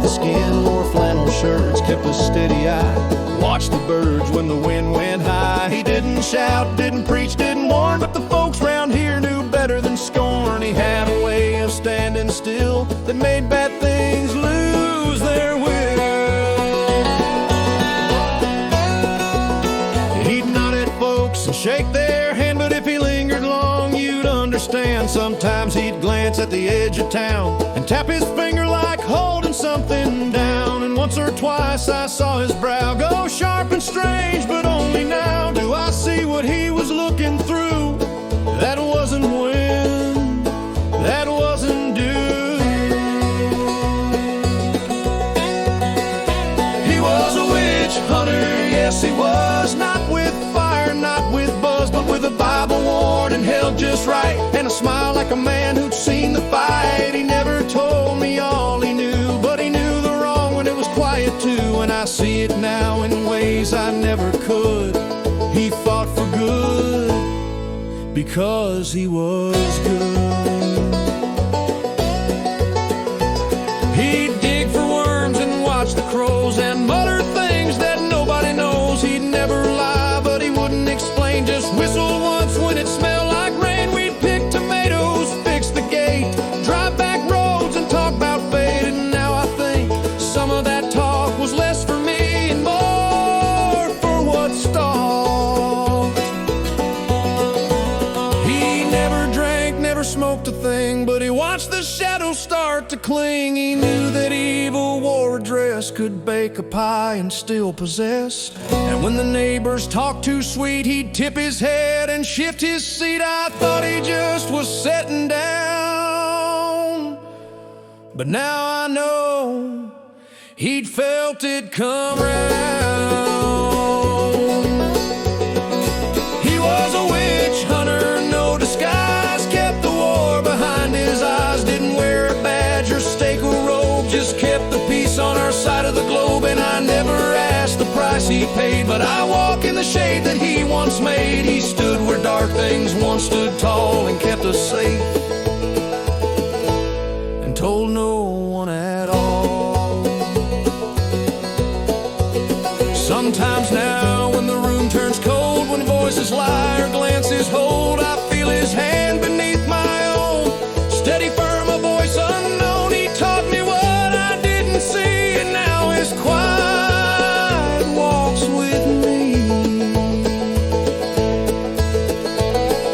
the skin, wore flannel shirts, kept a steady eye, watched the birds when the wind went high. He didn't shout, didn't preach, didn't warn, but the folks round here knew better than scorn. He had a way of standing still that made bad things lose their will. He'd nod at folks and shake their hand, but if he lingered long, you'd understand. Sometimes he'd glance at the edge of town and tap his finger like holding something down. And once or twice I saw his brow go sharp and strange, but only now do I see what he was looking through. That wasn't when, that wasn't due. He was a witch hunter, yes he was. Not with fire, not with buzz, but with a Bible worn and held just right, and a smile like a man who'd seen the fight. He never told me all he knew, but he knew the wrong when it was quiet too. And I see it now in ways I never could. He fought for good because he was good. He'd dig for worms and watch the crows and mutter things that nobody knows. He'd never lie, but he wouldn't explain, just whistle once when it smelled like rain. We'd pick tomatoes, fix the gate, drive back roads and talk about fate. And now I think some of that talk was less for me and more for what stalked. He never drank, never smoked a thing, but he watched the shadows start to cling. He knew that evil wore a dress, could bake a pie and still possess. And when the neighbors talked too sweet, he'd tip his head and shift his seat. I thought he just was sitting down, but now I know he'd felt it come round. He was a witch hunter, no disguise, kept the war behind his eyes, didn't wear a badge or stake a robe, just kept the peace on our side of the globe. And I never asked the price he paid, but I walk in the shade that he once made. He stood where dark things once stood tall and kept us safe, and told no one at all. Sometimes now when the room turns cold, when voices lie or glances hold, I feel his hand beneath my own, steady firm, a voice unknown. He taught me what I didn't see, and now his quiet walks with me.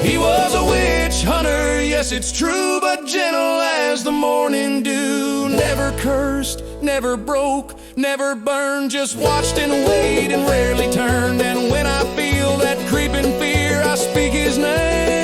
He was a witch hunter, yes it's true, but gentle as the morning dew. Never cursed, never broke, never burned, just watched and waited and rarely turned. And when I feel that creeping fear, I speak his name.